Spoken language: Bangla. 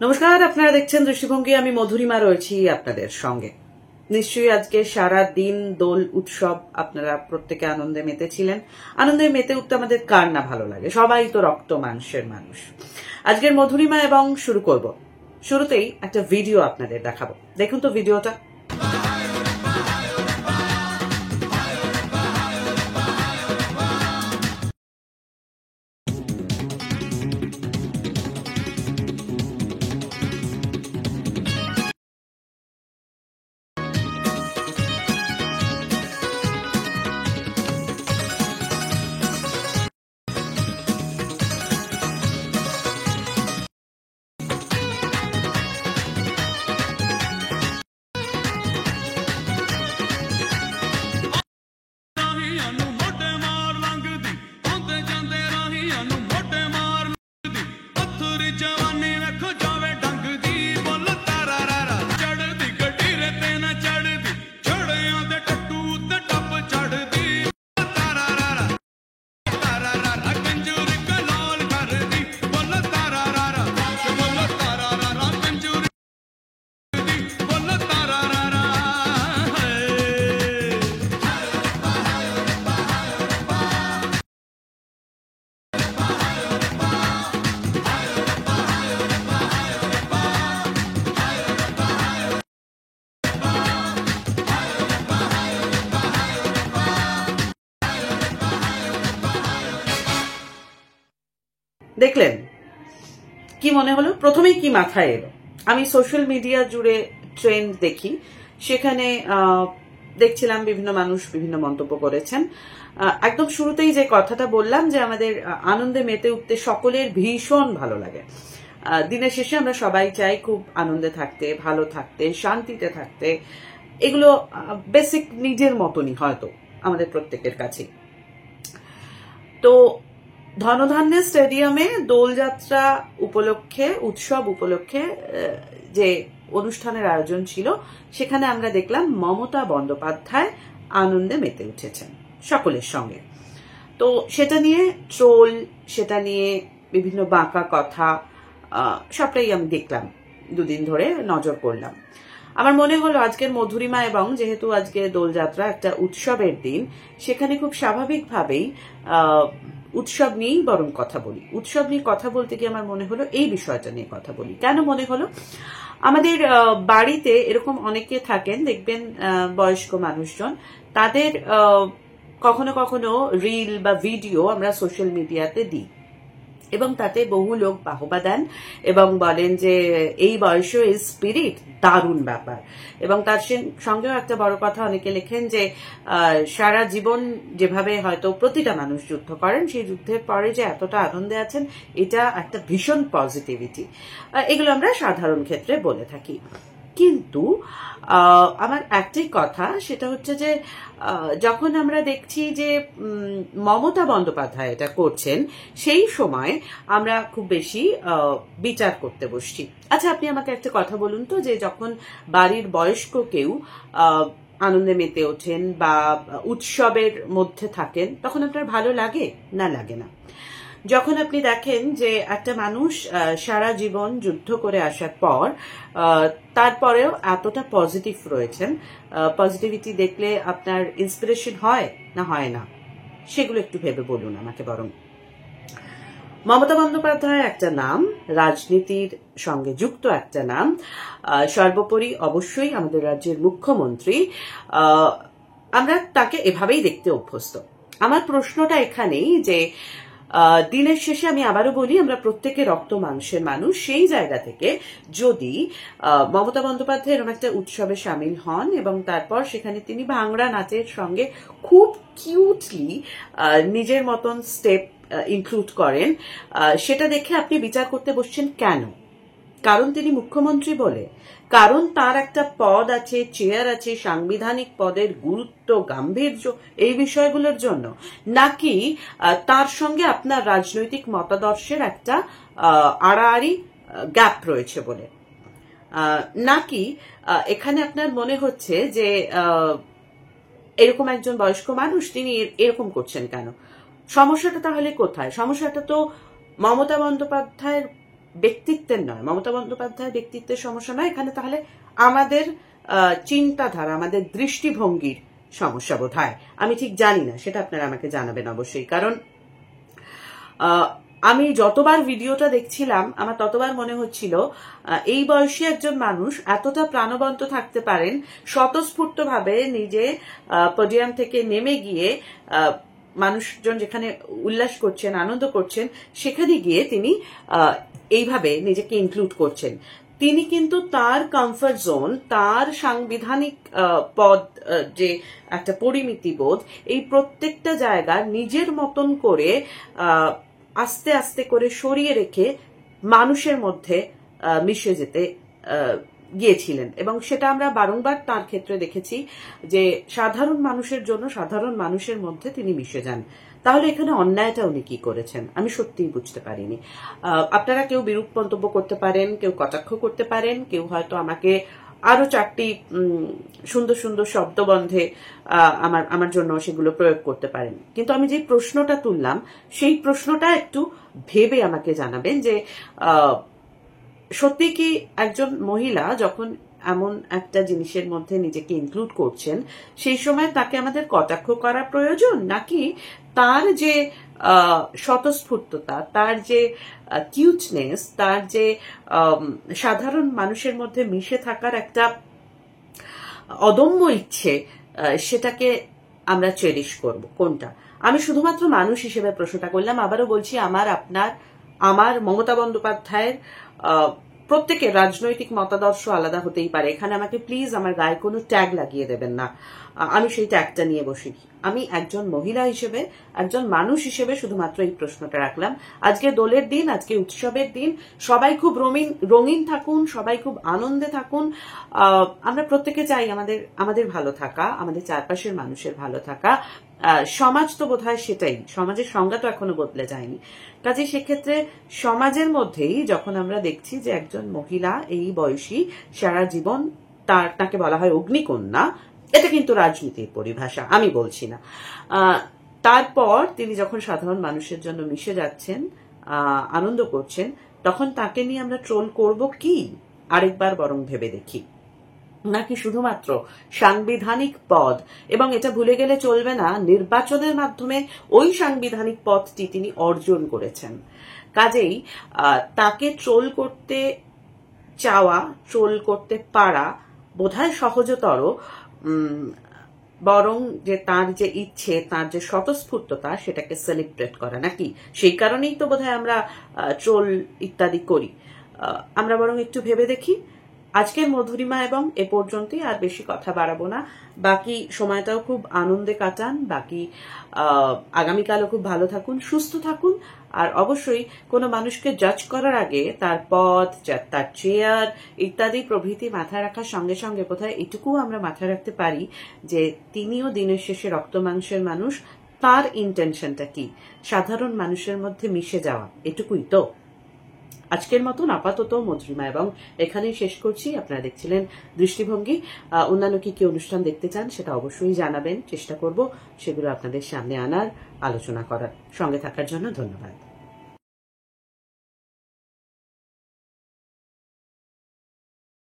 নমস্কার, আপনারা দেখছেন দৃষ্টিভঙ্গি। আমি মধুরিমা রয়েছি আপনাদের সঙ্গে। নিশ্চয়ই আজকে সারা দিন দোল উৎসব আপনারা প্রত্যেকে আনন্দে মেতেছিলেন। আনন্দে মেতে উঠতে আমাদের কার না ভালো লাগে, সবাই তো রক্ত মাংসের মানুষ। আজকের মধুরিমা এবং শুরু করব। শুরুতেই একটা ভিডিও আপনাদের দেখাবো, দেখুন তো ভিডিওটা। দেখলেন কি মনে হলো? প্রথমেই কি মাথায় এলো? আমি সোশ্যাল মিডিয়া জুড়ে ট্রেন্ড দেখি, সেখানে দেখছিলাম বিভিন্ন মানুষ বিভিন্ন মন্তব্য করেছেন। একদম শুরুতেই যে কথাটা বললাম যে আমাদের আনন্দে মেতে উঠতে সকলের ভীষণ ভালো লাগে। দিনের শেষে আমরা সবাই চাই খুব আনন্দে থাকতে, ভালো থাকতে, শান্তিতে থাকতে। এগুলো বেসিক নিজের মতনই হয়তো আমাদের প্রত্যেকের কাছে। তো ধনধান্যে স্টেডিয়ামে দোলযাত্রা উপলক্ষে, উৎসব উপলক্ষে যে অনুষ্ঠানের আয়োজন ছিল, সেখানে আমরা দেখলাম মমতা বন্দ্যোপাধ্যায় আনন্দে মেতে উঠেছেন সকলের সঙ্গে। তো সেটা নিয়ে ট্রোল, সেটা নিয়ে বিভিন্ন বাঁকা কথা, সবটাই আমি দেখলাম, দুদিন ধরে নজর করলাম। আমার মনে হলো আজকের মধুরিমা, এবং যেহেতু আজকে দোলযাত্রা একটা উৎসবের দিন, সেখানে খুব স্বাভাবিকভাবেই উৎসব নিয়েই বরং কথা বলি। উৎসব নিয়ে কথা বলতে গিয়ে আমার মনে হলো এই বিষয়টা নিয়ে কথা বলি। কেন মনে হলো? আমাদের বাড়িতে এরকম অনেকে থাকেন, দেখবেন বয়স্ক মানুষজন, তাদের কখনো কখনো রিল বা ভিডিও আমরা সোশ্যাল মিডিয়াতে দিই এবং তাতে বহু লোক বাহবা দেন এবং বলেন যে এই বয়সে এই স্পিরিট দারুণ ব্যাপার। এবং তার সঙ্গেও একটা বড় কথা অনেকে লেখেন যে সারা জীবন যেভাবে হয়তো প্রতিটা মানুষ যুদ্ধ করেন, সেই যুদ্ধের পরে যে এতটা আনন্দে আছেন, এটা একটা ভীষণ পজিটিভিটি। এগুলো আমরা সাধারণ ক্ষেত্রে বলে থাকি। কিন্তু আমার একটাই কথা, সেটা হচ্ছে যে যখন আমরা দেখছি যে মমতা বন্দ্যোপাধ্যায় এটা করছেন, সেই সময় আমরা খুব বেশি বিচার করতে বসছি। আচ্ছা, আপনি আমাকে একটা কথা বলুন তো, যে যখন বাড়ির বয়স্ক কেউ আনন্দে মেতে ওঠেন বা উৎসবের মধ্যে থাকেন, তখন আপনার ভালো লাগে না লাগে না? যখন আপনি দেখেন যে একটা মানুষ সারা জীবন যুদ্ধ করে আসার পর তারপরেও এতটা পজিটিভ রয়েছেন, পজিটিভিটি দেখলে আপনার ইন্সপিরেশন হয় না হয় না? সেগুলো একটু ভেবে বলুন আমাকে বরং। মমতা বন্দ্যোপাধ্যায় একটা নাম, রাজনীতির সঙ্গে যুক্ত একটা নাম, সর্বোপরি অবশ্যই আমাদের রাজ্যের মুখ্যমন্ত্রী। আমরা তাকে এভাবেই দেখতে অভ্যস্ত। আমার প্রশ্নটা এখানেই যে দিনের শেষে আমি আবারও বলি, আমরা প্রত্যেকে রক্ত মাংসের মানুষ। সেই জায়গা থেকে যদি মমতা বন্দ্যোপাধ্যায় এরকম একটা উৎসবে সামিল হন এবং তারপর সেখানে তিনি ভাংড়া নাচের সঙ্গে খুব কিউটলি নিজের মতন স্টেপ ইনক্লুড করেন, সেটা দেখে আপনি বিচার করতে বসছেন কেন? কারণ তিনি মুখ্যমন্ত্রী বলে? কারণ তার একটা পদ আছে, চেয়ার আছে, সাংবিধানিক পদের গুরুত্ব, গাম্ভীর্য, এই বিষয়গুলোর জন্য? নাকি তার সঙ্গে আপনার রাজনৈতিক মতাদর্শের একটা আড়াআড়ি গ্যাপ রয়েছে বলে? নাকি এখানে আপনার মনে হচ্ছে যে এরকম একজন বয়স্ক মানুষ, তিনি এরকম করছেন কেন? সমস্যাটা তাহলে কোথায়? সমস্যাটা তো মমতা বন্দ্যোপাধ্যায়ের ব্যক্তিত্বের নয়, মমতা বন্দ্যোপাধ্যায়ের ব্যক্তিত্বের সমস্যা নয়, এখানে তাহলে আমাদের চিন্তাধারা, আমাদের দৃষ্টিভঙ্গির সমস্যা বোধ হয়। আমি ঠিক জানি না, সেটা আপনারা আমাকে জানাবেন অবশ্যই। কারণ আমি যতবার ভিডিওটা দেখছিলাম আমার ততবার মনে হচ্ছিল এই বয়সী একজন মানুষ এতটা প্রাণবন্ত থাকতে পারেন, স্বতঃস্ফূর্তভাবে নিজে পোডিয়াম থেকে নেমে গিয়ে মানুষজন যেখানে উল্লাস করছেন, আনন্দ করছেন, সেখানে গিয়ে তিনি এইভাবে নিজেকে ইনক্লুড করছেন। তিনি কিন্তু তার কমফর্ট জোন, তার সাংবিধানিক পদ, যে একটা পরিমিতি বোধ, এই প্রত্যেকটা জায়গা নিজের মতন করে আস্তে আস্তে করে সরিয়ে রেখে মানুষের মধ্যে মিশে যেতে গিয়েছিলেন। এবং সেটা আমরা বারংবার তার ক্ষেত্রে দেখেছি যে সাধারণ মানুষের জন্য, সাধারণ মানুষের মধ্যে তিনি মিশে যান। তাহলে এখানে অন্যায়টা উনি কি করেছেন আমি সত্যিই বুঝতে পারিনি। আপনারা কেউ বিরূপ মন্তব্য করতে পারেন, কেউ কটাক্ষ করতে পারেন, কেউ হয়তো আমাকে আরো 4টি সুন্দর সুন্দর শব্দবন্ধে আমার জন্য সেগুলো প্রয়োগ করতে পারেন। কিন্তু আমি যে প্রশ্নটা তুললাম সেই প্রশ্নটা একটু ভেবে আমাকে জানাবেন যে সত্যি কি একজন মহিলা যখন এমন একটা জিনিসের মধ্যে নিজেকে ইনক্লুড করছেন, সেই সময় তাকে আমাদের কটাক্ষ করা প্রয়োজন, নাকি তার যে স্বতঃস্ফূর্ততা, তার যে কিউটনেস, তার যে সাধারণ মানুষের মধ্যে মিশে থাকার একটা অদম্য ইচ্ছে, সেটাকে আমরা চেরিশ করব? কোনটা? আমি শুধুমাত্র মানুষ হিসেবে প্রশ্নটা করলাম। আবারও বলছি, আমার মমতা বন্দ্যোপাধ্যায়ের প্রত্যেকের রাজনৈতিক মতাদর্শ আলাদা হতেই পারে। এখানে আমাকে প্লিজ আমার গায়ে কোনো ট্যাগ লাগিয়ে দেবেন না, আমি সেই ট্যাগটা নিয়ে বসি। আমি একজন মহিলা হিসেবে, একজন মানুষ হিসেবে শুধুমাত্র এই প্রশ্নটা রাখলাম। আজকে দোলের দিন, আজকে উৎসবের দিন, সবাই খুব রঙিন থাকুন, সবাই খুব আনন্দে থাকুন। আমরা প্রত্যেকে চাই আমাদের ভালো থাকা, আমাদের চারপাশের মানুষের ভালো থাকা। সমাজ তো বোধহয় সেটাই, সমাজের সংজ্ঞা তো এখনো বদলে যায়নি। কাজে সেক্ষেত্রে সমাজের মধ্যেই যখন আমরা দেখছি যে একজন মহিলা এই বয়সী সারা জীবন, তাকে বলা হয় অগ্নিকন্যা, এটা কিন্তু রাজনীতির পরিভাষা, আমি বলছি না। তারপর তিনি যখন সাধারণ মানুষের জন্য মিশে যাচ্ছেন, আনন্দ করছেন, তখন তাকে নিয়ে আমরা ট্রোল করব কি? আরেকবার বরং ভেবে দেখি। নাকি শুধুমাত্র সাংবিধানিক পদ, এবং এটা ভুলে গেলে চলবে না, নির্বাচনের মাধ্যমে ওই সাংবিধানিক পদটি তিনি অর্জন করেছেন। কাজেই তাকে ট্রোল করতে চাওয়া, ট্রোল করতে পারা বোধহয় সহজতর, বরং যে তার যে ইচ্ছে, তার যে স্বতঃস্ফূর্ততা, সেটাকে সেলিব্রেট করা। নাকি সেই কারণেই তো বোধহয় আমরা ট্রোল ইত্যাদি করি। আমরা বরং একটু ভেবে দেখি। আজকের মধুরিমা এবং এ পর্যন্তই, আর বেশি কথা বাড়াবো না। বাকি সময়টাও খুব আনন্দে কাটান, বাকি আগামীকালও খুব ভালো থাকুন, সুস্থ থাকুন। আর অবশ্যই কোনো মানুষকে জাজ করার আগে তার পদ, তার চেয়ার ইত্যাদি প্রভৃতি মাথায় রাখার সঙ্গে সঙ্গে বোধহয় এটুকুও আমরা মাথায় রাখতে পারি যে তিনিও দিনের শেষে রক্ত মাংসের মানুষ। তার ইন্টেনশনটা কি? সাধারণ মানুষের মধ্যে মিশে যাওয়া, এটুকুই তো। আজকের মতন আপাতত মধুরিমা এবং এখানেই শেষ করছি। আপনারা দেখছিলেন দৃষ্টিভঙ্গি। অন্যান্য কি কি অনুষ্ঠান দেখতে চান সেটা অবশ্যই জানাবেন, চেষ্টা করব সেগুলো আপনাদের সামনে আনার, আলোচনা করার। সঙ্গে থাকার জন্য ধন্যবাদ।